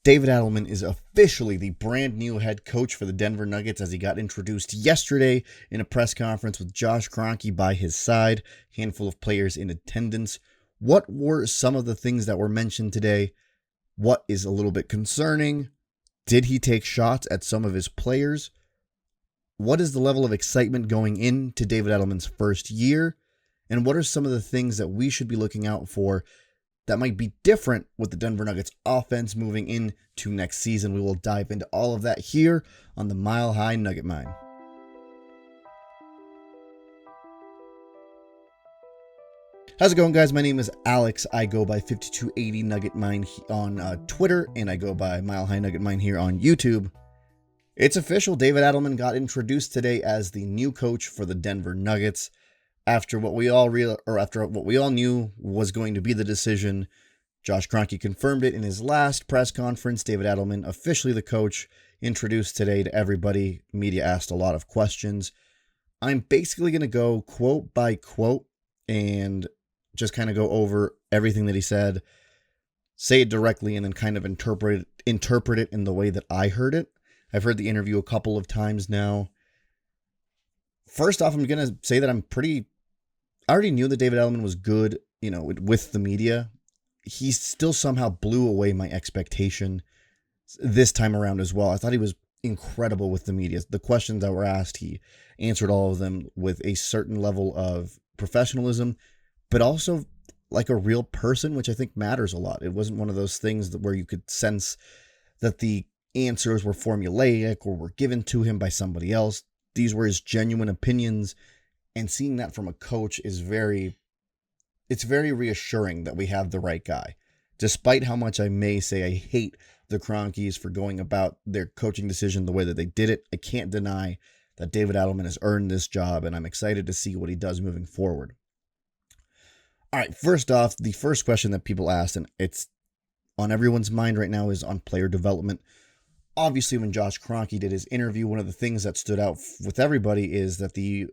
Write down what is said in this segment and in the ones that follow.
David Adelman is officially the brand new head coach for the Denver Nuggets as he got introduced yesterday in a press conference with Josh Kroenke by his side, handful of players in attendance. What were some of the things that were mentioned today? What is a little bit concerning? Did he take shots at some of his players? What is the level of excitement going into David Adelman's first year? And what are some of the things that we should be looking out for that might be different with the Denver Nuggets offense moving into next season? We will dive into all of that here on the Mile High Nugget Mine. How's it going, guys? My name is Alex. I go by 5280 Nugget Mine on Twitter, and I go by Mile High Nugget Mine here on YouTube. It's official. David Adelman got introduced today as the new coach for the Denver Nuggets. After what we all knew was going to be the decision, Josh Kroenke confirmed it in his last press conference. David Adelman, officially the coach, introduced today to everybody. Media asked a lot of questions. I'm basically going to go quote by quote and just kind of go over everything that he said, say it directly, and then kind of interpret it in the way that I heard it. I've heard the interview a couple of times now. First off, I'm going to say that I already knew that David Adelman was good, with the media. He still somehow blew away my expectation this time around as well. I thought he was incredible with the media. The questions that were asked, he answered all of them with a certain level of professionalism, but also like a real person, which I think matters a lot. It wasn't one of those things where you could sense that the answers were formulaic or were given to him by somebody else. These were his genuine opinions, and seeing that from a coach is very reassuring that we have the right guy. Despite how much I may say I hate the Kroenkes for going about their coaching decision the way that they did it, I can't deny that David Adelman has earned this job, and I'm excited to see what he does moving forward. All right, first off, the first question that people asked, and it's on everyone's mind right now, is on player development. Obviously, when Josh Kroenke did his interview, one of the things that stood out with everybody is that the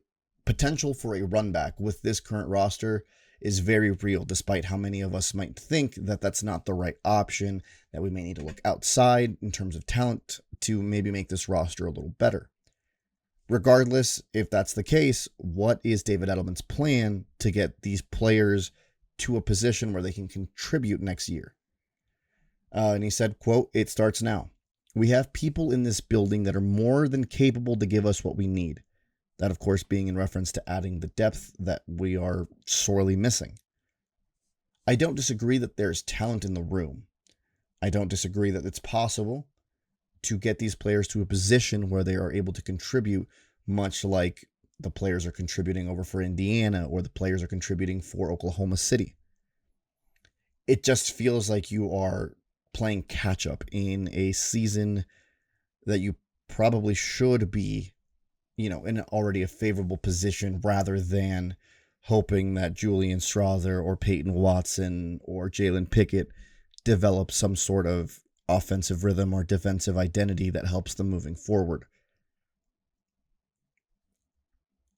potential for a run back with this current roster is very real, despite how many of us might think that that's not the right option, that we may need to look outside in terms of talent to maybe make this roster a little better. Regardless, if that's the case, what is David Adelman's plan to get these players to a position where they can contribute next year? And he said, quote, "It starts now. We have people in this building that are more than capable to give us what we need." That, of course, being in reference to adding the depth that we are sorely missing. "I don't disagree that there's talent in the room. I don't disagree that it's possible to get these players to a position where they are able to contribute, much like the players are contributing over for Indiana or the players are contributing for Oklahoma City. It just feels like you are playing catch-up in a season that you probably should be, in already a favorable position, rather than hoping that Julian Strawther or Peyton Watson or Jalen Pickett develop some sort of offensive rhythm or defensive identity that helps them moving forward.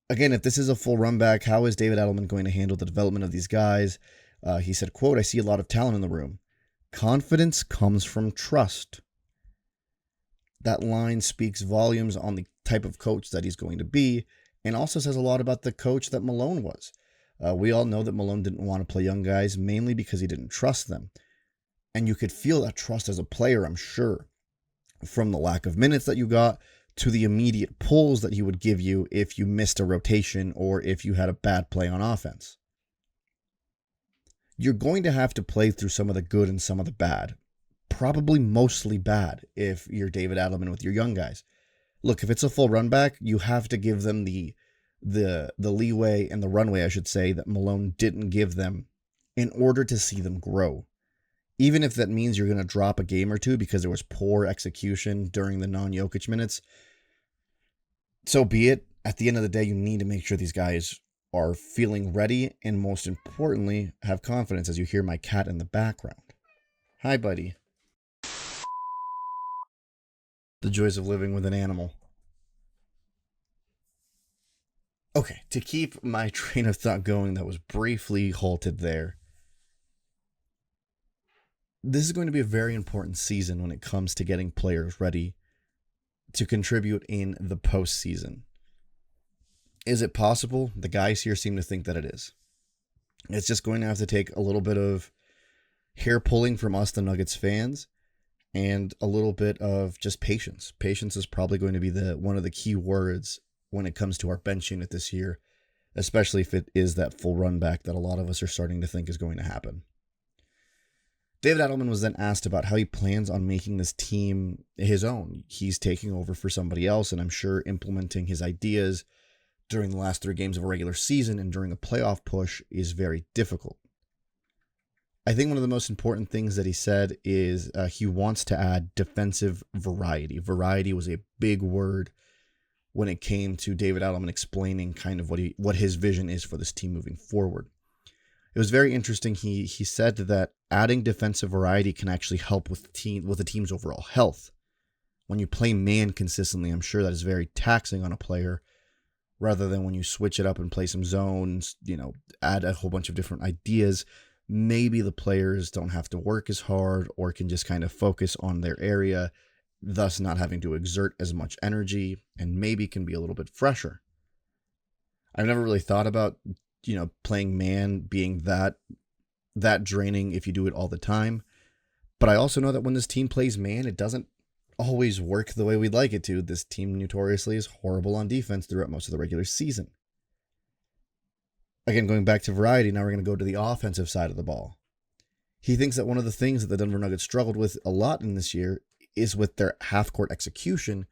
Again, if this is a full run back, how is David Adelman going to handle the development of these guys? He said, quote, "I see a lot of talent in the room. Confidence comes from trust." That line speaks volumes on the type of coach that he's going to be, and also says a lot about the coach that Malone was. We all know that Malone didn't want to play young guys, mainly because he didn't trust them. And you could feel that trust as a player, I'm sure, from the lack of minutes that you got to the immediate pulls that he would give you if you missed a rotation or if you had a bad play on offense. You're going to have to play through some of the good and some of the bad. Probably mostly bad if you're David Adelman with your young guys. Look, if it's a full run back, you have to give them the leeway and the runway, I should say, that Malone didn't give them in order to see them grow. Even if that means you're going to drop a game or two because there was poor execution during the non-Jokic minutes, so be it. At the end of the day, you need to make sure these guys are feeling ready and, most importantly, have confidence, as you hear my cat in the background. Hi, buddy. The joys of living with an animal. Okay, to keep my train of thought going that was briefly halted there. This is going to be a very important season when it comes to getting players ready to contribute in the postseason. Is it possible? The guys here seem to think that it is. It's just going to have to take a little bit of hair pulling from us, the Nuggets fans, and a little bit of just patience. Patience is probably going to be one of the key words when it comes to our bench unit this year, especially if it is that full run back that a lot of us are starting to think is going to happen. David Adelman was then asked about how he plans on making this team his own. He's taking over for somebody else, and I'm sure implementing his ideas during the last 3 games of a regular season and during a playoff push is very difficult. I think one of the most important things that he said is he wants to add defensive variety. Variety was a big word when it came to David Adelman explaining kind of what his vision is for this team moving forward. It was very interesting. He said that adding defensive variety can actually help with the team's overall health. When you play man consistently, I'm sure that is very taxing on a player, rather than when you switch it up and play some zones, add a whole bunch of different ideas. Maybe the players don't have to work as hard or can just kind of focus on their area, thus not having to exert as much energy, and maybe can be a little bit fresher. I've never really thought about playing man being that draining if you do it all the time. But I also know that when this team plays man, it doesn't always work the way we'd like it to. This team notoriously is horrible on defense throughout most of the regular season. Again, going back to variety, now we're going to go to the offensive side of the ball. He thinks that one of the things that the Denver Nuggets struggled with a lot in this year is with their half-court execution.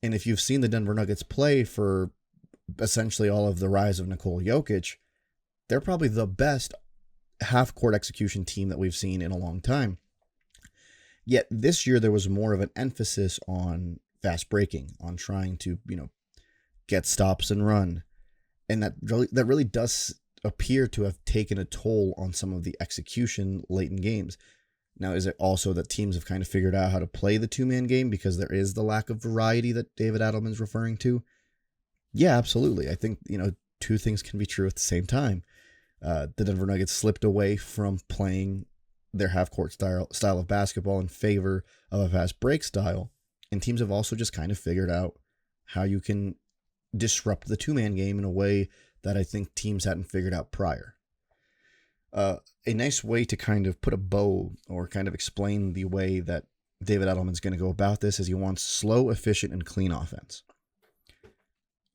And if you've seen the Denver Nuggets play for essentially all of the rise of Nikola Jokic, they're probably the best half-court execution team that we've seen in a long time. Yet this year there was more of an emphasis on fast breaking, on trying to, get stops and run. And that really does appear to have taken a toll on some of the execution late in games. Now, is it also that teams have kind of figured out how to play the two-man game because there is the lack of variety that David Adelman's referring to? Yeah, absolutely. I think, two things can be true at the same time. The Denver Nuggets slipped away from playing their half-court style of basketball in favor of a fast break style. And teams have also just kind of figured out how you can disrupt the two-man game in a way that I think teams hadn't figured out prior. A nice way to kind of put a bow or kind of explain the way that David Adelman's going to go about this is he wants slow, efficient, and clean offense.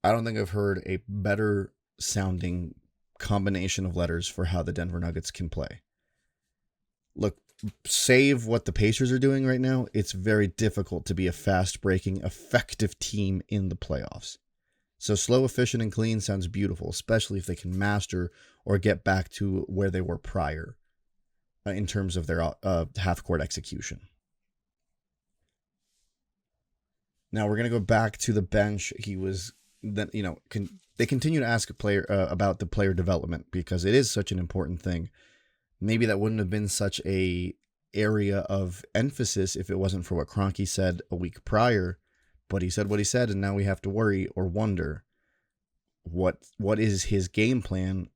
I don't think I've heard a better sounding combination of letters for how the Denver Nuggets can play. Look, save what the Pacers are doing right now, it's very difficult to be a fast-breaking, effective team in the playoffs. So slow, efficient, and clean sounds beautiful, especially if they can master or get back to where they were prior in terms of their half-court execution. Now we're going to go back to the bench. They continue to ask a player about the player development because it is such an important thing. Maybe that wouldn't have been such a area of emphasis if it wasn't for what Kroenke said a week prior. But he said what he said, and now we have to worry or wonder what is his game plan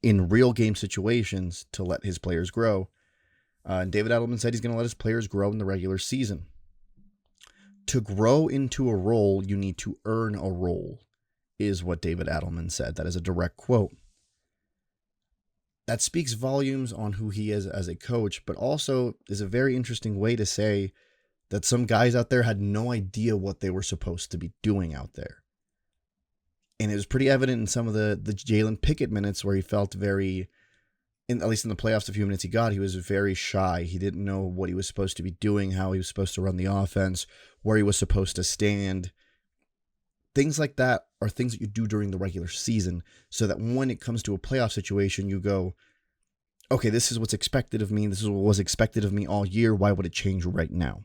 in real game situations to let his players grow. And David Adelman said he's going to let his players grow in the regular season. To grow into a role, you need to earn a role, is what David Adelman said. That is a direct quote. That speaks volumes on who he is as a coach, but also is a very interesting way to say that some guys out there had no idea what they were supposed to be doing out there. And it was pretty evident in some of the Jalen Pickett minutes where he felt very, at least in the playoffs, the few minutes he got, he was very shy. He didn't know what he was supposed to be doing, how he was supposed to run the offense, where he was supposed to stand. Things like that are things that you do during the regular season so that when it comes to a playoff situation, you go, okay, this is what's expected of me. This is what was expected of me all year. Why would it change right now?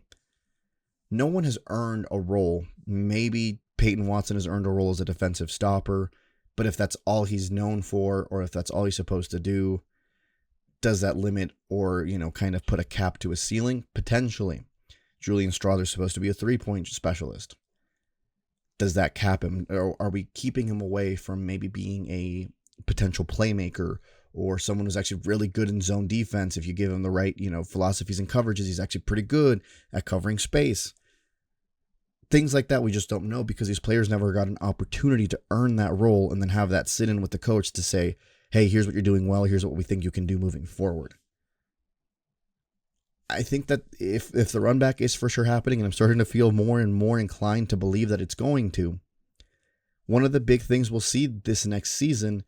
No one has earned a role. Maybe Peyton Watson has earned a role as a defensive stopper, but if that's all he's known for, or if that's all he's supposed to do, does that limit or, kind of put a cap to his ceiling? Potentially. Julian Strawther's supposed to be a three-point specialist. Does that cap him, or are we keeping him away from maybe being a potential playmaker or someone who's actually really good in zone defense. If you give him the right, philosophies and coverages, he's actually pretty good at covering space. Things like that we just don't know because these players never got an opportunity to earn that role and then have that sit in with the coach to say, hey, here's what you're doing well. Here's what we think you can do moving forward. I think that if the run back is for sure happening, and I'm starting to feel more and more inclined to believe that it's going to, one of the big things we'll see this next season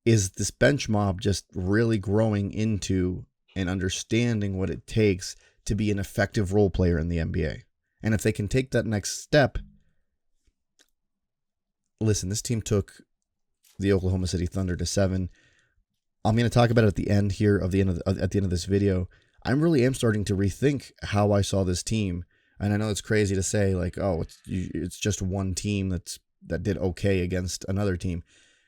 is this bench mob just really growing into and understanding what it takes to be an effective role player in the NBA. And if they can take that next step, listen, this team took the Oklahoma City Thunder to 7. I'm going to talk about it at the end here at the end of this video. I really am starting to rethink how I saw this team. And I know it's crazy to say like, oh, it's just one team that did okay against another team.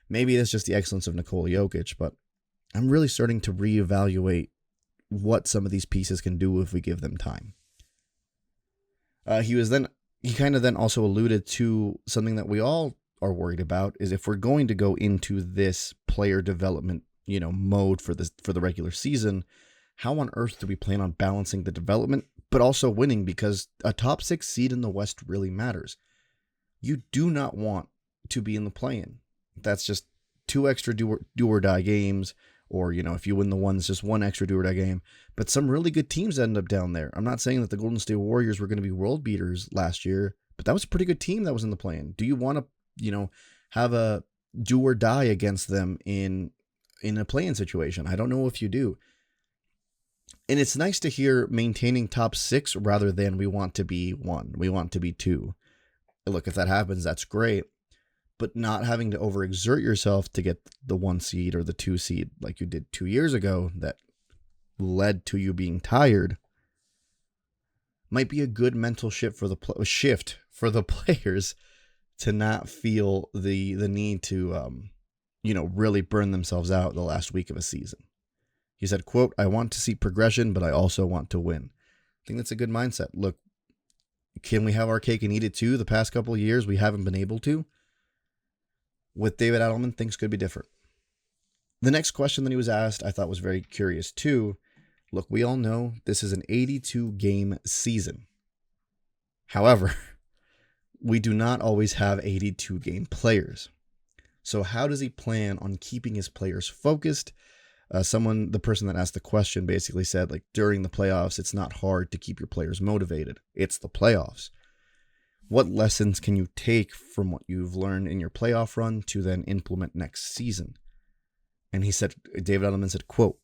Maybe it's just the excellence of Nikola Jokic, but I'm really starting to reevaluate what some of these pieces can do if we give them time. He kind of then also alluded to something that we all are worried about is if we're going to go into this player development, mode for the regular season, how on earth do we plan on balancing the development but also winning? Because a top 6 seed in the West really matters. You do not want to be in the play-in. That's just 2 extra do or die games, or if you win the one, it's just 1 extra do or die game. But some really good teams end up down there. I'm not saying that the Golden State Warriors were going to be world beaters last year, but that was a pretty good team that was in the play-in. Do you want to, have a do or die against them in a play-in situation? I don't know if you do. And it's nice to hear maintaining top 6 rather than we want to be 1, we want to be 2. Look, if that happens, that's great. But not having to overexert yourself to get the 1 seed or the 2 seed like you did 2 years ago that led to you being tired might be a good mental shift for the players to not feel the need to really burn themselves out the last week of a season. He said, quote, "I want to see progression, but I also want to win." I think that's a good mindset. Look, can we have our cake and eat it too? The past couple of years, we haven't been able to. With David Adelman, things could be different. The next question that he was asked, I thought was very curious too. Look, we all know this is an 82-game season. However, we do not always have 82-game players. So how does he plan on keeping his players focused? The person that asked the question basically said, like, during the playoffs, it's not hard to keep your players motivated. It's the playoffs. What lessons can you take from what you've learned in your playoff run to then implement next season? And he said, David Adelman said, quote,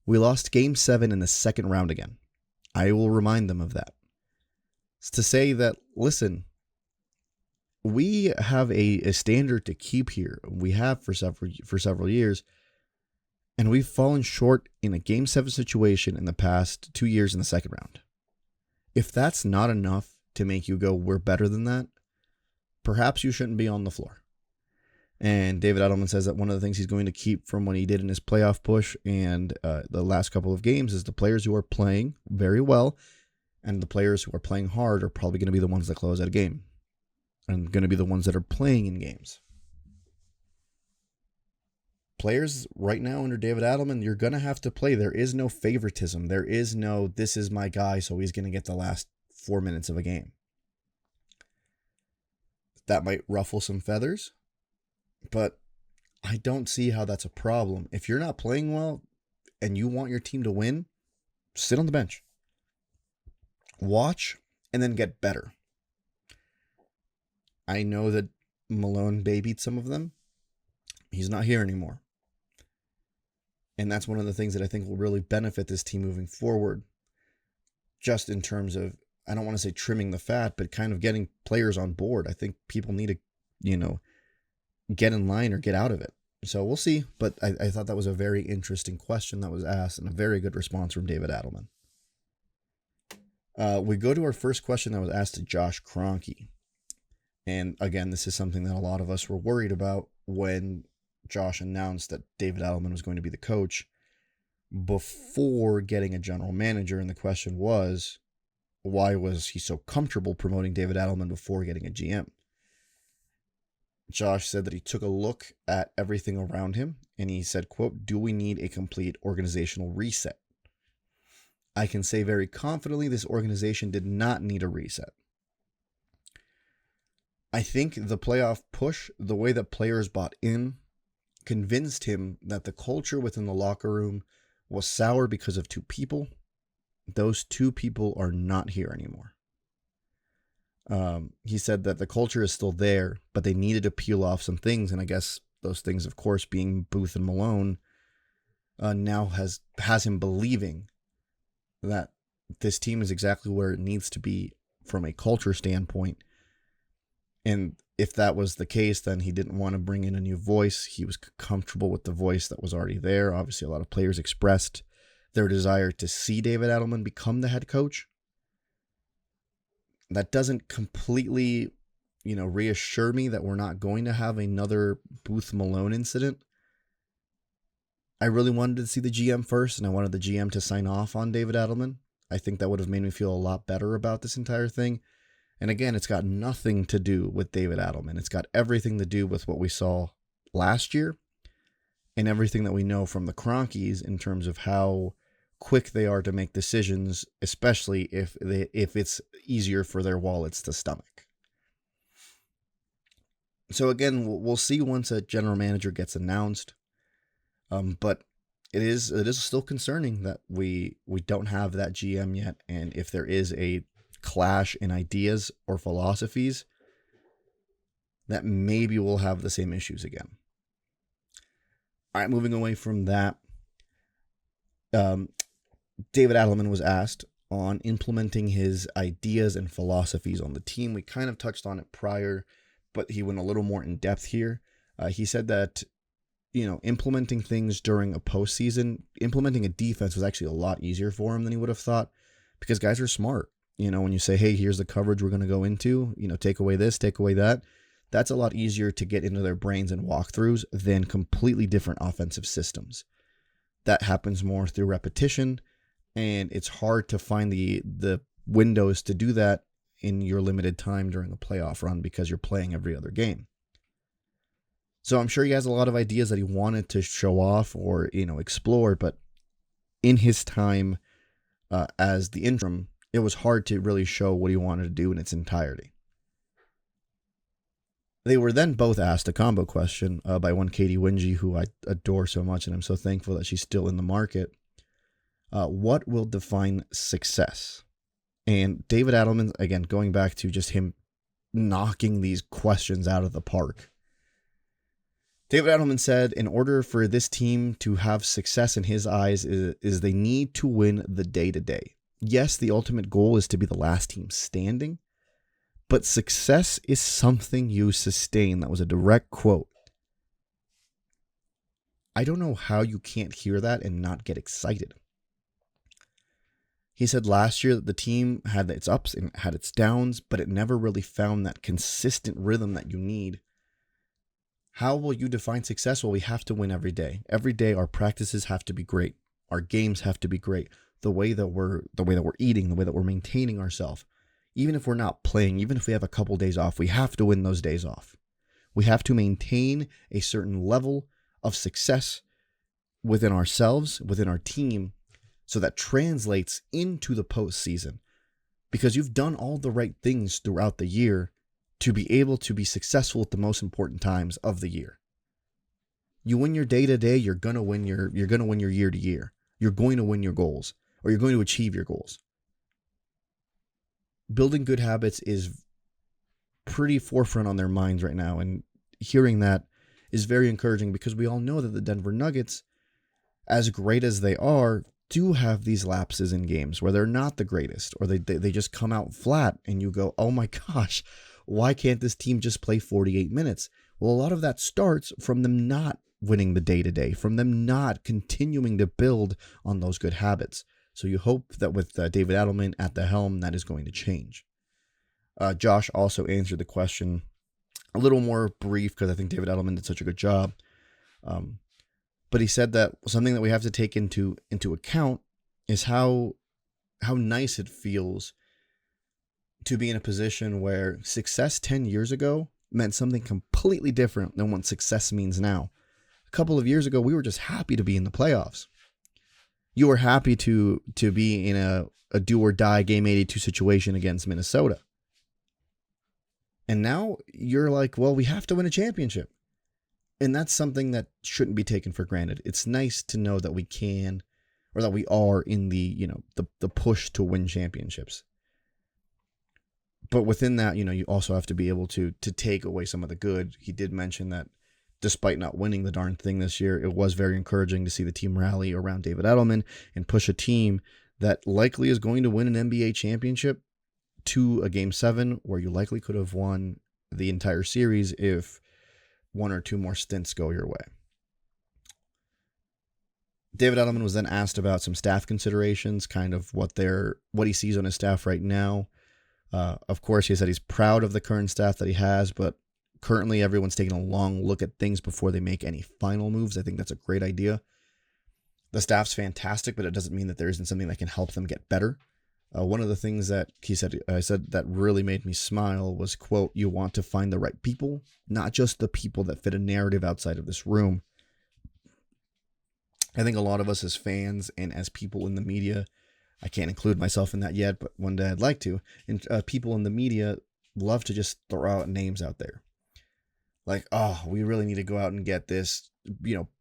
"We lost game 7 in the second round again. I will remind them of that." It's to say that, listen, we have a standard to keep here. We have for several years. And we've fallen short in a game 7 situation in the past 2 years in the second round. If that's not enough to make you go, we're better than that, perhaps you shouldn't be on the floor. And David Adelman says that one of the things he's going to keep from what he did in his playoff push and the last couple of games is the players who are playing very well and the players who are playing hard are probably going to be the ones that close out a game and going to be the ones that are playing in games. Players right now under David Adelman, you're going to have to play. There is no favoritism. There is no, this is my guy, so he's going to get the last 4 minutes of a game. That might ruffle some feathers, but I don't see how that's a problem. If you're not playing well and you want your team to win, sit on the bench. Watch and then get better. I know that Malone babied some of them. He's not here anymore. And that's one of the things that I think will really benefit this team moving forward. Just in terms of, I don't want to say trimming the fat, but kind of getting players on board. I think people need to, get in line or get out of it. So we'll see. But I thought that was a very interesting question that was asked and a very good response from David Adelman. We go to our first question that was asked to Josh Kroenke. And again, this is something that a lot of us were worried about when Josh announced that David Adelman was going to be the coach before getting a general manager. And the question was, why was he so comfortable promoting David Adelman before getting a GM? Josh said that he took a look at everything around him and he said, quote, "Do we need a complete organizational reset?" I can say very confidently this organization did not need a reset. I think the playoff push, the way that players bought in, convinced him that the culture within the locker room was sour because of two people. Those two people are not here anymore. He said that the culture is still there, but they needed to peel off some things. And I guess those things, of course, being Booth and Malone, now has him believing that this team is exactly where it needs to be from a culture standpoint. And if that was the case, then he didn't want to bring in a new voice. He was comfortable with the voice that was already there. Obviously, a lot of players expressed their desire to see David Adelman become the head coach. That doesn't completely, reassure me that we're not going to have another Booth Malone incident. I really wanted to see the GM first, and I wanted the GM to sign off on David Adelman. I think that would have made me feel a lot better about this entire thing. And again, it's got nothing to do with David Adelman. It's got everything to do with what we saw last year and everything that we know from the Cronkies in terms of how quick they are to make decisions, especially if it's easier for their wallets to stomach. So again, we'll see once a general manager gets announced. But it is still concerning that we don't have that GM yet, and if there is a clash in ideas or philosophies, that maybe we'll have the same issues again. All right, moving away from that, David Adelman was asked on implementing his ideas and philosophies on the team. We kind of touched on it prior, but he went a little more in depth here. He said that, implementing things during a postseason, implementing a defense was actually a lot easier for him than he would have thought, because guys are smart. When you say, hey, here's the coverage we're going to go into, take away this, take away that, that's a lot easier to get into their brains and walkthroughs than completely different offensive systems. That happens more through repetition, and it's hard to find the windows to do that in your limited time during a playoff run because you're playing every other game. So I'm sure he has a lot of ideas that he wanted to show off or, explore, but in his time as the interim, it was hard to really show what he wanted to do in its entirety. They were then both asked a combo question by one Katie Wingy, who I adore so much, and I'm so thankful that she's still in the market. What will define success? And David Adelman, again, going back to just him knocking these questions out of the park. David Adelman said, in order for this team to have success in his eyes is they need to win the day-to-day. Yes, the ultimate goal is to be the last team standing, but success is something you sustain. That was a direct quote. I don't know how you can't hear that and not get excited. He said last year that the team had its ups and had its downs, but it never really found that consistent rhythm that you need. How will you define success? Well, we have to win every day. Every day our practices have to be great. Our games have to be great. The way that we're eating, the way that we're maintaining ourselves. Even if we're not playing, even if we have a couple days off, we have to win those days off. We have to maintain a certain level of success within ourselves, within our team, so that translates into the postseason. Because you've done all the right things throughout the year to be able to be successful at the most important times of the year. You win your day-to-day, you're gonna win your year-to-year. You're going to win your goals, or you're going to achieve your goals. Building good habits is pretty forefront on their minds right now, and hearing that is very encouraging because we all know that the Denver Nuggets, as great as they are, do have these lapses in games where they're not the greatest, or they just come out flat and you go, oh my gosh, why can't this team just play 48 minutes? Well, a lot of that starts from them not winning the day-to-day, from them not continuing to build on those good habits. So you hope that with David Adelman at the helm, that is going to change. Josh also answered the question a little more brief because I think David Adelman did such a good job. But he said that something that we have to take into account is how nice it feels to be in a position where success 10 years ago meant something completely different than what success means now. A couple of years ago, we were just happy to be in the playoffs. You were happy to be in a do or die game 82 situation against Minnesota. And now you're like, well, we have to win a championship. And that's something that shouldn't be taken for granted. It's nice to know that we can, or that we are in the push to win championships. But within that, you also have to be able to take away some of the good. He did mention that despite not winning the darn thing this year, it was very encouraging to see the team rally around David Adelman and push a team that likely is going to win an NBA championship to a Game 7, where you likely could have won the entire series if one or two more stints go your way. David Adelman was then asked about some staff considerations, kind of what he sees on his staff right now. Of course, he said he's proud of the current staff that he has, but currently everyone's taking a long look at things before they make any final moves. I think that's a great idea. The staff's fantastic, but it doesn't mean that there isn't something that can help them get better. One of the things that he said, that really made me smile was, quote, "You want to find the right people, not just the people that fit a narrative outside of this room." I think a lot of us as fans and as people in the media, I can't include myself in that yet, but one day I'd like to, and people in the media love to just throw out names out there. Like, oh, we really need to go out and get this,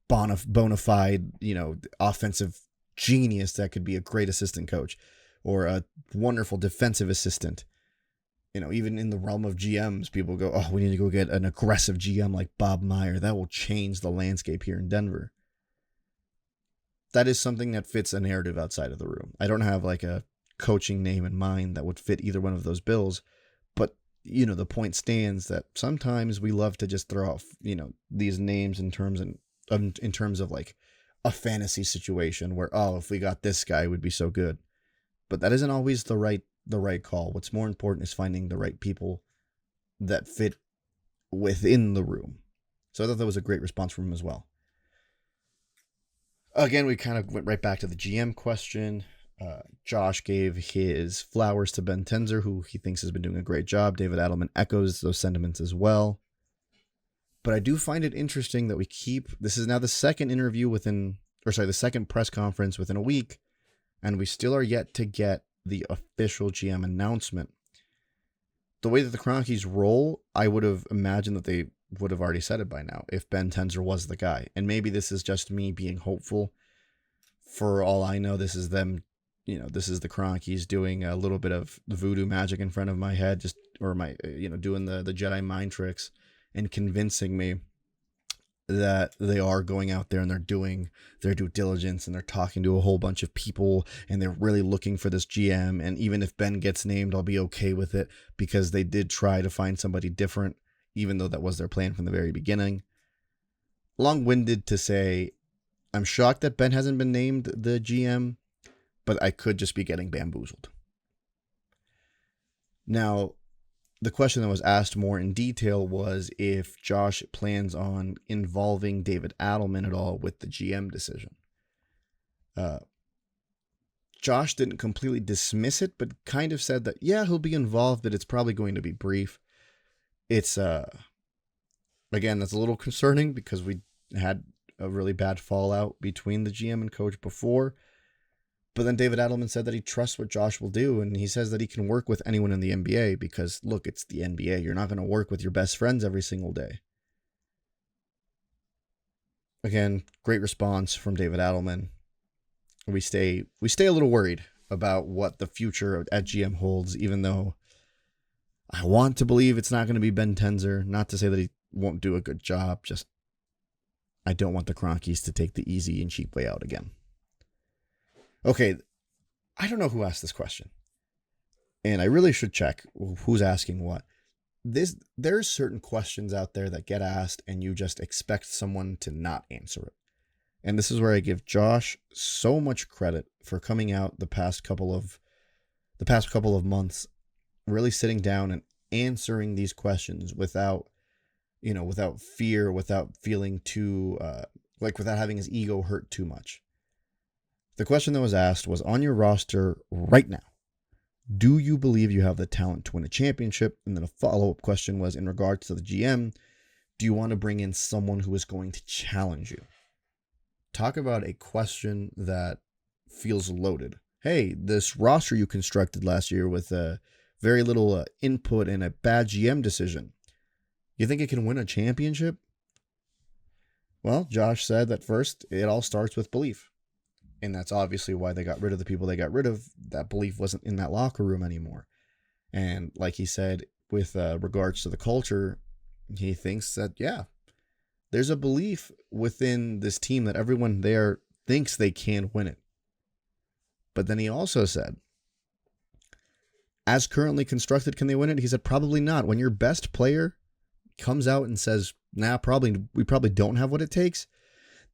bona fide, offensive genius that could be a great assistant coach, or a wonderful defensive assistant. Even in the realm of GMs, people go, oh, we need to go get an aggressive GM like Bob Meyer. That will change the landscape here in Denver. That is something that fits a narrative outside of the room. I don't have like a coaching name in mind that would fit either one of those bills, but the point stands that sometimes we love to just throw off, these names in terms of like a fantasy situation where, oh, if we got this guy, it would be so good. But that isn't always the right call. What's more important is finding the right people that fit within the room. So I thought that was a great response from him as well. Again, we kind of went right back to the GM question. Josh gave his flowers to Ben Tenzer, who he thinks has been doing a great job. David Adelman echoes those sentiments as well. But I do find it interesting that this is now the second the second press conference within a week, and we still are yet to get the official GM announcement. The way that the Kroenkes roll, I would have imagined that they would have already said it by now if Ben Tenzer was the guy. And maybe this is just me being hopeful. For all I know, this is them, this is the Kroenkes doing a little bit of voodoo magic in front of my head, doing the Jedi mind tricks and convincing me that they are going out there and they're doing their due diligence and they're talking to a whole bunch of people and they're really looking for this GM. And even if Ben gets named, I'll be okay with it because they did try to find somebody different, even though that was their plan from the very beginning. Long-winded to say, I'm shocked that Ben hasn't been named the GM, but I could just be getting bamboozled. Now, the question that was asked more in detail was if Josh plans on involving David Adelman at all with the GM decision. Josh didn't completely dismiss it, but kind of said that, yeah, he'll be involved, but it's probably going to be brief. It's, again, that's a little concerning because we had a really bad fallout between the GM and coach before. But then David Adelman said that he trusts what Josh will do, and he says that he can work with anyone in the NBA because, look, it's the NBA. You're not going to work with your best friends every single day. Again, great response from David Adelman. We stay a little worried about what the future at GM holds, even though I want to believe it's not going to be Ben Tenzer. Not to say that he won't do a good job, just I don't want the Kroenkes to take the easy and cheap way out again. Okay, I don't know who asked this question, and I really should check who's asking what. There's certain questions out there that get asked, and you just expect someone to not answer it. And this is where I give Josh so much credit for coming out the past couple of months, really sitting down and answering these questions without fear, without feeling too without having his ego hurt too much. The question that was asked was, on your roster right now, do you believe you have the talent to win a championship? And then a follow-up question was in regards to the GM. do you want to bring in someone who is going to challenge you? Talk about a question that feels loaded. Hey, this roster you constructed last year with very little input and a bad GM decision, you think it can win a championship? Well, Josh said that first, it all starts with belief. And that's obviously why they got rid of the people they got rid of. That belief wasn't in that locker room anymore. And like he said, with regards to the culture, he thinks that, yeah, there's a belief within this team that everyone there thinks they can win it. But then he also said, as currently constructed, can they win it? He said, probably not. When your best player comes out and says, we probably don't have what it takes,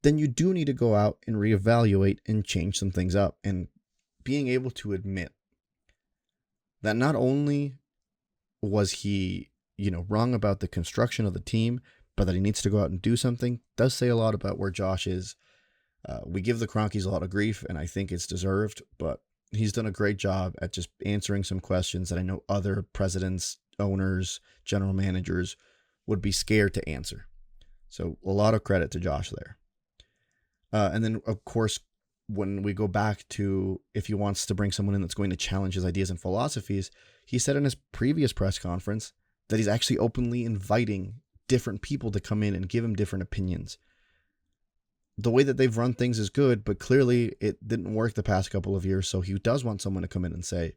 then you do need to go out and reevaluate and change some things up. And being able to admit that not only was he, wrong about the construction of the team, but that he needs to go out and do something, does say a lot about where Josh is. We give the Cronkies a lot of grief, and I think it's deserved, but he's done a great job at just answering some questions that I know other presidents, owners, general managers would be scared to answer. So a lot of credit to Josh there. And then, of course, when we go back to if he wants to bring someone in that's going to challenge his ideas and philosophies, he said in his previous press conference that he's actually openly inviting different people to come in and give him different opinions. The way that they've run things is good, but clearly it didn't work the past couple of years. So he does want someone to come in and say,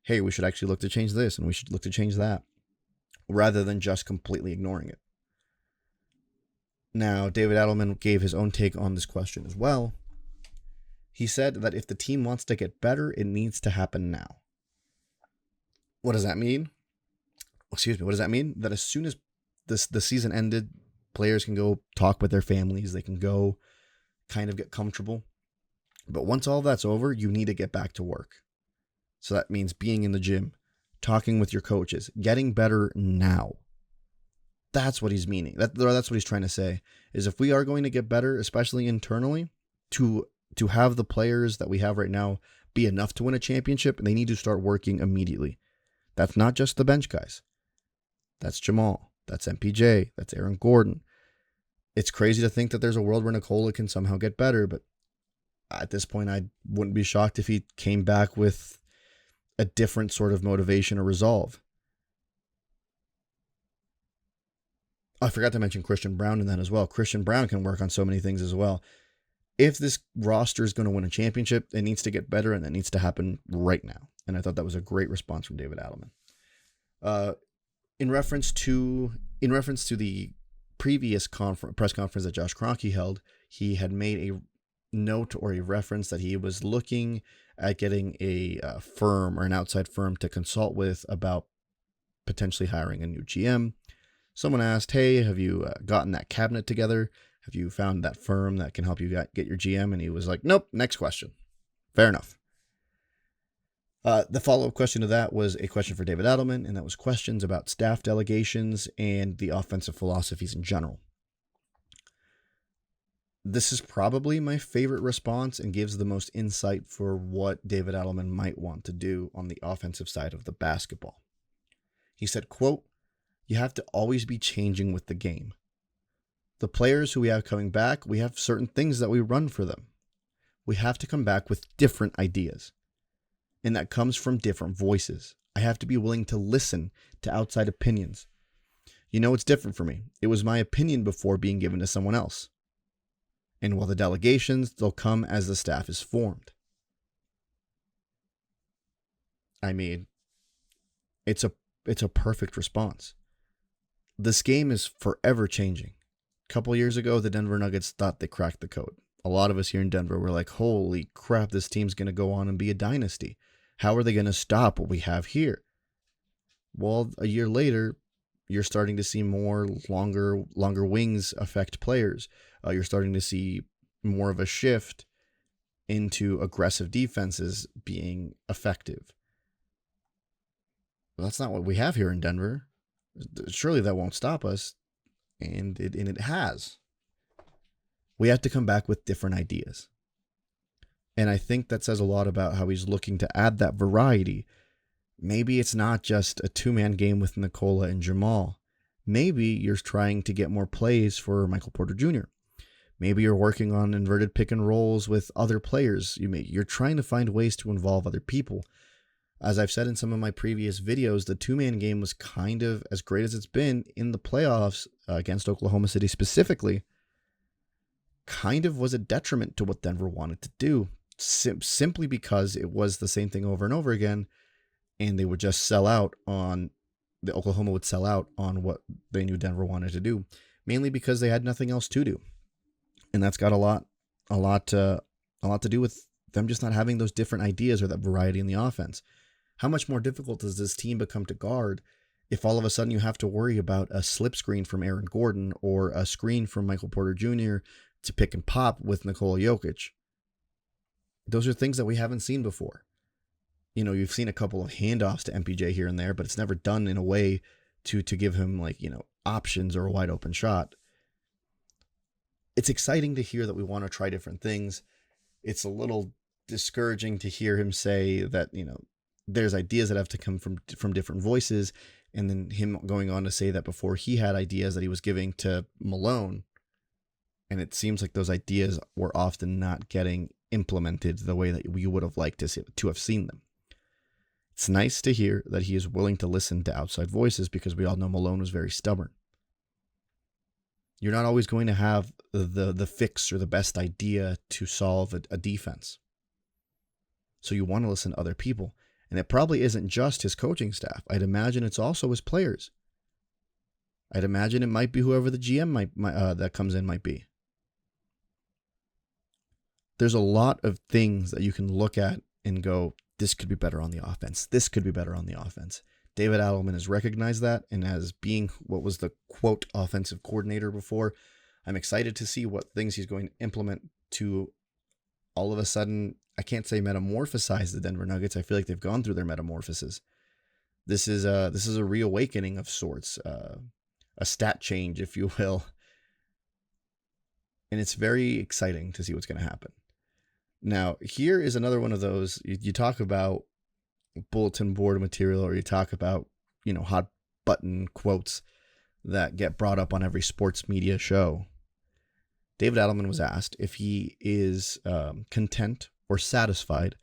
hey, we should actually look to change this and we should look to change that, rather than just completely ignoring it. Now, David Adelman gave his own take on this question as well. He said that if the team wants to get better, it needs to happen now. What does that mean? What does that mean? That as soon as the season ended, players can go talk with their families. They can go kind of get comfortable. But once all that's over, you need to get back to work. So that means being in the gym, talking with your coaches, getting better now. That's what he's meaning. That's what he's trying to say, is if we are going to get better, especially internally, to have the players that we have right now be enough to win a championship, they need to start working immediately. That's not just the bench guys. That's Jamal. That's MPJ. That's Aaron Gordon. It's crazy to think that there's a world where Nikola can somehow get better, but at this point, I wouldn't be shocked if he came back with a different sort of motivation or resolve. I forgot to mention Christian Braun in that as well. Christian Braun can work on so many things as well. If this roster is going to win a championship, it needs to get better, and that needs to happen right now. And I thought that was a great response from David Adelman. In reference to the previous press conference that Josh Kroenke held, he had made a note or a reference that he was looking at getting a firm or an outside firm to consult with about potentially hiring a new GM. Someone asked, hey, have you gotten that cabinet together? Have you found that firm that can help you get your GM? And he was like, nope, next question. Fair enough. The follow-up question to that was a question for David Adelman, and that was questions about staff delegations and the offensive philosophies in general. This is probably my favorite response and gives the most insight for what David Adelman might want to do on the offensive side of the basketball. He said, quote, you have to always be changing with the game. The players who we have coming back, we have certain things that we run for them. We have to come back with different ideas. And that comes from different voices. I have to be willing to listen to outside opinions. It's different for me. It was my opinion before being given to someone else. And while the delegations, they'll come as the staff is formed. I mean, it's a perfect response. This game is forever changing. A couple years ago, the Denver Nuggets thought they cracked the code. A lot of us here in Denver were like, holy crap, this team's going to go on and be a dynasty. How are they going to stop what we have here? Well, a year later, you're starting to see more longer wings affect players. You're starting to see more of a shift into aggressive defenses being effective. Well, that's not what we have here in Denver. Surely that won't stop us. And it has. We have to come back with different ideas. And I think that says a lot about how he's looking to add that variety. Maybe it's not just a two-man game with Nikola and Jamal. Maybe you're trying to get more plays for Michael Porter Jr. Maybe you're working on inverted pick and rolls with other players. You're trying to find ways to involve other people. As I've said in some of my previous videos, the two-man game was kind of as great as it's been in the playoffs against Oklahoma City specifically. Kind of was a detriment to what Denver wanted to do, simply because it was the same thing over and over again, and they would just sell out on Oklahoma would sell out on what they knew Denver wanted to do, mainly because they had nothing else to do. And that's got a lot to do with them just not having those different ideas or that variety in the offense. How much more difficult does this team become to guard if all of a sudden you have to worry about a slip screen from Aaron Gordon or a screen from Michael Porter Jr. to pick and pop with Nikola Jokic? Those are things that we haven't seen before. You've seen a couple of handoffs to MPJ here and there, but it's never done in a way to give him options or a wide open shot. It's exciting to hear that we want to try different things. It's a little discouraging to hear him say that, there's ideas that have to come from different voices, and then him going on to say that before he had ideas that he was giving to Malone, and it seems like those ideas were often not getting implemented the way that we would have liked to have seen them. It's nice to hear that he is willing to listen to outside voices, because we all know Malone was very stubborn. You're not always going to have the fix or the best idea to solve a defense. So you want to listen to other people. And it probably isn't just his coaching staff. I'd imagine it's also his players. I'd imagine it might be whoever the GM that comes in might be. There's a lot of things that you can look at and go, this could be better on the offense. This could be better on the offense. David Adelman has recognized that, and as being what was the quote offensive coordinator before, I'm excited to see what things he's going to implement to all of a sudden, I can't say metamorphosize the Denver Nuggets. I feel like they've gone through their metamorphosis. This is a reawakening of sorts, a stat change, if you will. And it's very exciting to see what's going to happen. Now, here is another one of those, you talk about bulletin board material, or you talk about, hot button quotes that get brought up on every sports media show. David Adelman was asked if he is content or satisfied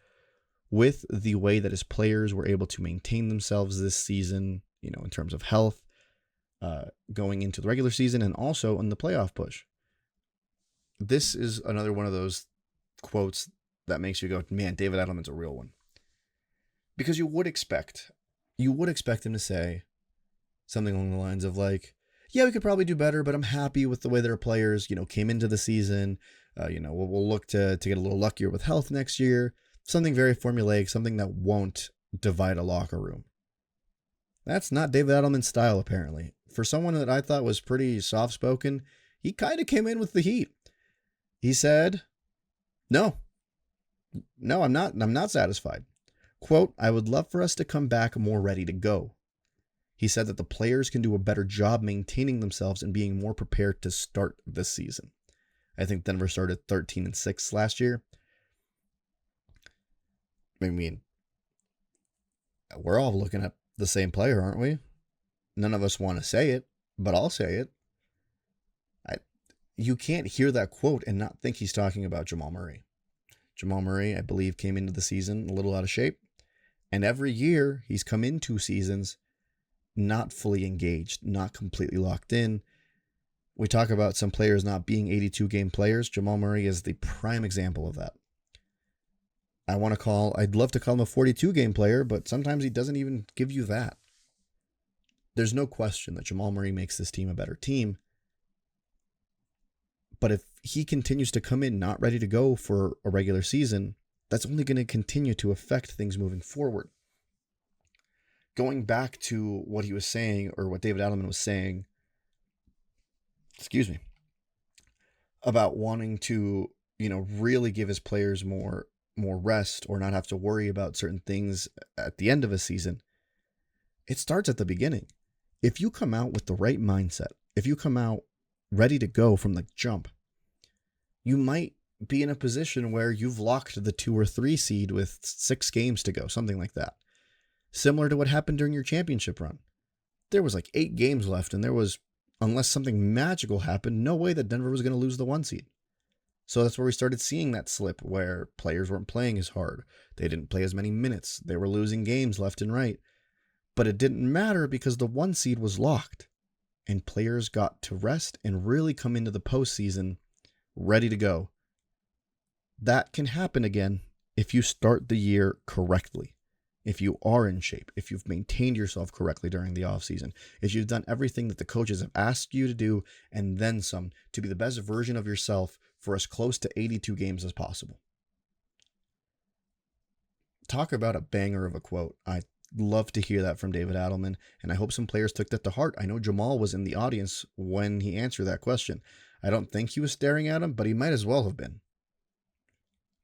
with the way that his players were able to maintain themselves this season, in terms of health, going into the regular season and also in the playoff push. This is another one of those quotes that makes you go, man, David Adelman's a real one. Because you would expect him to say something along the lines of yeah, we could probably do better, but I'm happy with the way that our players, came into the season. We'll look to get a little luckier with health next year. Something very formulaic, something that won't divide a locker room. That's not David Adelman's style, apparently. For someone that I thought was pretty soft-spoken, he kind of came in with the heat. He said, No, I'm not satisfied. Quote, I would love for us to come back more ready to go. He said that the players can do a better job maintaining themselves and being more prepared to start this season. I think Denver started 13-6 last year. I mean, we're all looking at the same player, aren't we? None of us want to say it, but I'll say it. You can't hear that quote and not think he's talking about Jamal Murray. Jamal Murray, I believe, came into the season a little out of shape. And every year he's come into seasons not fully engaged, not completely locked in. We talk about some players not being 82-game players. Jamal Murray is the prime example of that. I'd love to call him a 42-game player, but sometimes he doesn't even give you that. There's no question that Jamal Murray makes this team a better team. But if he continues to come in not ready to go for a regular season, that's only going to continue to affect things moving forward. Going back to what he was saying, or what David Adelman was saying, about wanting to, really give his players more rest or not have to worry about certain things at the end of a season. It starts at the beginning. If you come out with the right mindset, if you come out ready to go from the jump, you might be in a position where you've locked the 2 or 3 seed with 6 games to go, something like that. Similar to what happened during your championship run. there was like 8 games left, and there was, unless something magical happened, no way that Denver was going to lose the 1 seed. So that's where we started seeing that slip where players weren't playing as hard. They didn't play as many minutes. They were losing games left and right. But it didn't matter because the 1 seed was locked. And players got to rest and really come into the postseason ready to go. That can happen again if you start the year correctly. If you are in shape, if you've maintained yourself correctly during the offseason, if you've done everything that the coaches have asked you to do and then some to be the best version of yourself for as close to 82 games as possible. Talk about a banger of a quote. I love to hear that from David Adelman, and I hope some players took that to heart. I know Jamal was in the audience when he answered that question. I don't think he was staring at him, but he might as well have been.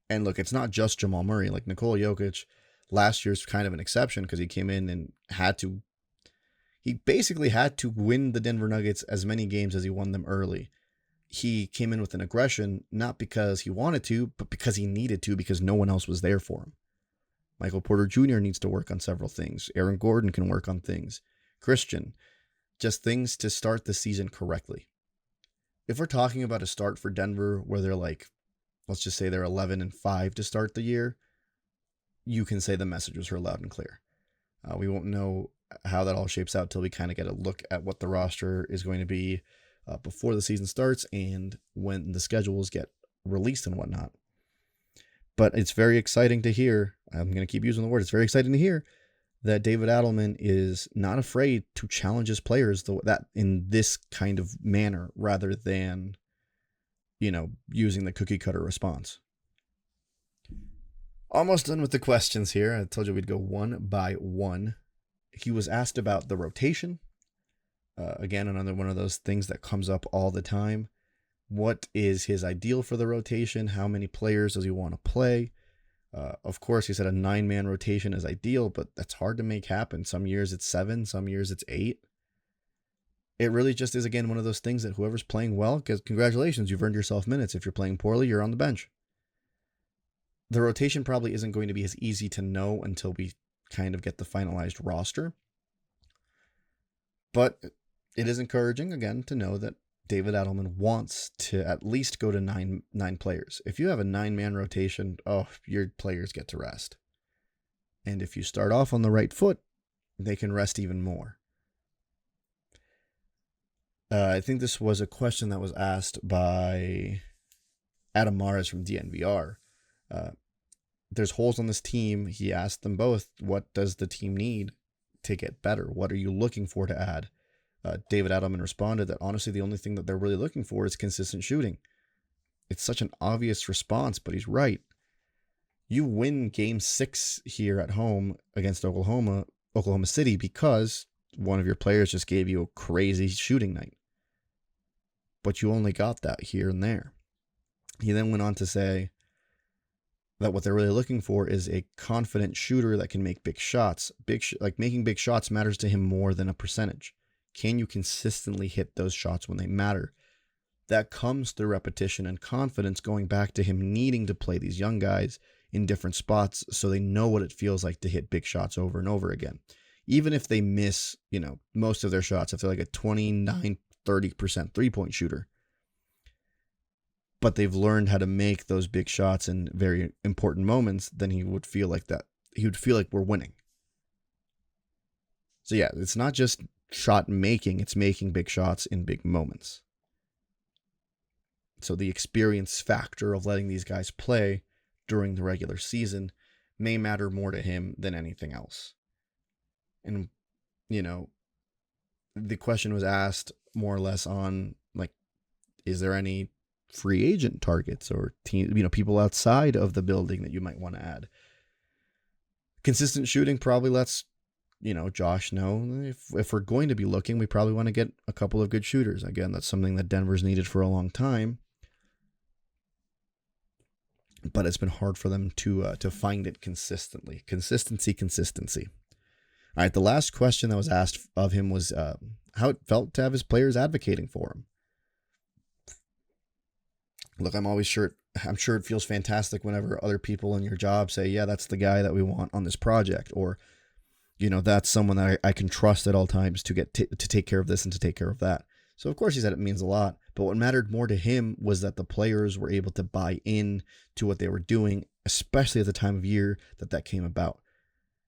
And look, it's not just Jamal Murray. Like Nikola Jokic, last year's kind of an exception because he came in and he basically had to win the Denver Nuggets as many games as he won them early. He came in with an aggression, not because he wanted to, but because he needed to, because no one else was there for him. Michael Porter Jr. needs to work on several things. Aaron Gordon can work on things. Christian, just things to start the season correctly. If we're talking about a start for Denver where they're like, let's just say they're 11-5 to start the year, you can say the message was heard loud and clear. We won't know how that all shapes out till we kind of get a look at what the roster is going to be before the season starts and when the schedules get released and whatnot. But it's very exciting to hear, I'm going to keep using the word, it's very exciting to hear that David Adelman is not afraid to challenge his players that in this kind of manner rather than, using the cookie cutter response. Almost done with the questions here. I told you we'd go one by one. He was asked about the rotation. Again, another one of those things that comes up all the time. What is his ideal for the rotation? How many players does he want to play? Of course, he said a 9-man rotation is ideal, but that's hard to make happen. Some years it's 7, some years it's 8. It really just is, again, one of those things that whoever's playing well, because congratulations, you've earned yourself minutes. If you're playing poorly, you're on the bench. The rotation probably isn't going to be as easy to know until we kind of get the finalized roster. But it is encouraging, again, to know that David Adelman wants to at least go to nine players. If you have a 9-man rotation, your players get to rest. And if you start off on the right foot, they can rest even more. I think this was a question that was asked by Adam Mares from DNVR. There's holes on this team. He asked them both, what does the team need to get better? What are you looking for to add? David Adelman responded that honestly, the only thing that they're really looking for is consistent shooting. It's such an obvious response, but he's right. You win game 6 here at home against Oklahoma City because one of your players just gave you a crazy shooting night. But you only got that here and there. He then went on to say that what they're really looking for is a confident shooter that can make big shots. Making big shots matters to him more than a percentage. Can you consistently hit those shots when they matter? That comes through repetition and confidence, going back to him needing to play these young guys in different spots so they know what it feels like to hit big shots over and over again. Even if they miss, most of their shots, if they're like a 29-30% three-point shooter, but they've learned how to make those big shots in very important moments, then he would feel like that. He would feel like we're winning. So yeah, it's not just shot making, it's making big shots in big moments. So the experience factor of letting these guys play during the regular season may matter more to him than anything else. And, the question was asked more or less on, is there any free agent targets or team, people outside of the building that you might want to add? Consistent shooting probably lets, Josh know if we're going to be looking, we probably want to get a couple of good shooters. Again, that's something that Denver's needed for a long time, but it's been hard for them to find it consistently. Consistency. All right, the last question that was asked of him was how it felt to have his players advocating for him. Look, I'm sure it feels fantastic whenever other people in your job say, yeah, that's the guy that we want on this project. Or that's someone that I can trust at all times to get to take care of this and to take care of that. So of course he said it means a lot, but what mattered more to him was that the players were able to buy in to what they were doing, especially at the time of year that came about.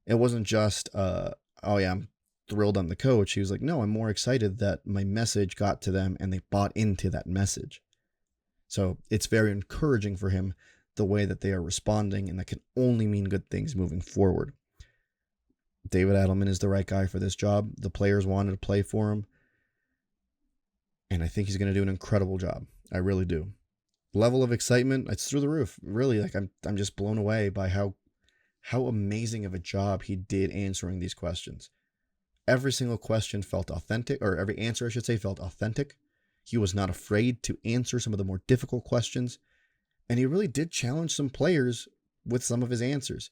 It wasn't just, oh yeah, I'm thrilled I'm the coach. He was like, no, I'm more excited that my message got to them and they bought into that message. So it's very encouraging for him the way that they are responding, and that can only mean good things moving forward. David Adelman is the right guy for this job. The players wanted to play for him, and I think he's going to do an incredible job. I really do. Level of excitement, it's through the roof. Really, like I'm just blown away by how amazing of a job he did answering these questions. Every single question felt authentic, or every answer, I should say, felt authentic. He was not afraid to answer some of the more difficult questions, and he really did challenge some players with some of his answers.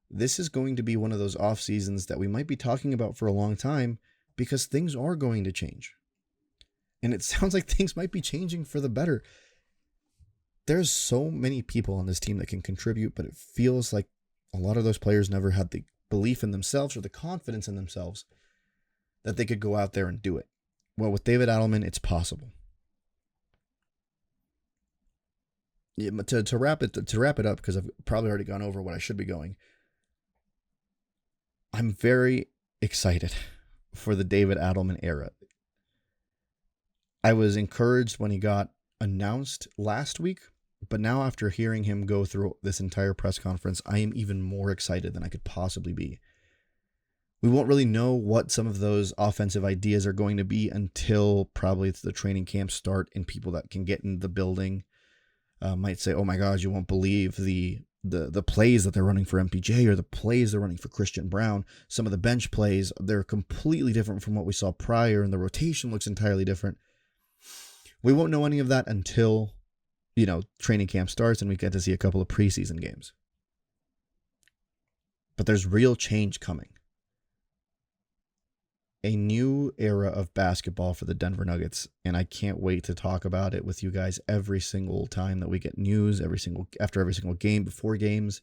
This is going to be one of those off seasons that we might be talking about for a long time, because things are going to change. And it sounds like things might be changing for the better. There's so many people on this team that can contribute, but it feels like a lot of those players never had the belief in themselves or the confidence in themselves that they could go out there and do it. Well, with David Adelman, it's possible. Yeah, but to wrap it up, because I've probably already gone over what I should be going, I'm very excited for the David Adelman era. I was encouraged when he got announced last week, but now after hearing him go through this entire press conference, I am even more excited than I could possibly be. We won't really know what some of those offensive ideas are going to be until probably the training camps start, and people that can get in the building might say, oh my gosh, you won't believe the plays that they're running for MPJ, or the plays they're running for Christian Brown. Some of the bench plays, they're completely different from what we saw prior, and the rotation looks entirely different. We won't know any of that until, training camp starts and we get to see a couple of preseason games. But there's real change coming. A new era of basketball for the Denver Nuggets, and I can't wait to talk about it with you guys every single time that we get news, after every single game, before games.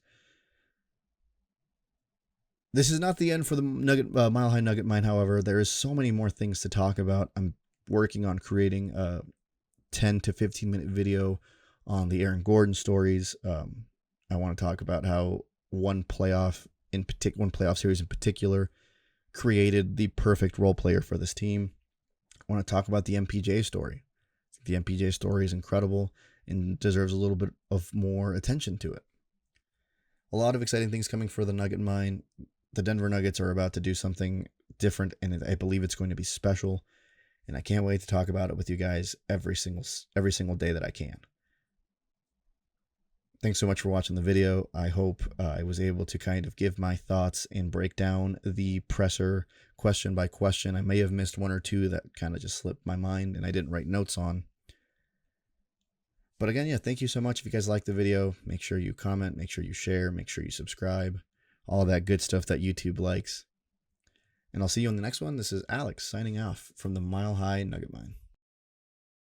This is not the end for the Mile High Nugget Mine, however. There is so many more things to talk about. I'm working on creating a 10 to 15 minute video on the Aaron Gordon stories. I want to talk about how one playoff series in particular created the perfect role player for this team. I want to talk about the MPJ story. The MPJ story is incredible and deserves a little bit of more attention to it. A lot of exciting things coming for the Nugget Mine. The Denver Nuggets are about to do something different, and I believe it's going to be special. And I can't wait to talk about it with you guys every single day that I can. Thanks so much for watching the video. I hope I was able to kind of give my thoughts and break down the presser question by question. I may have missed one or two that kind of just slipped my mind and I didn't write notes on. But again, yeah, thank you so much. If you guys like the video, make sure you comment, make sure you share, make sure you subscribe. All that good stuff that YouTube likes. And I'll see you on the next one. This is Alex signing off from the Mile High Nugget Mine.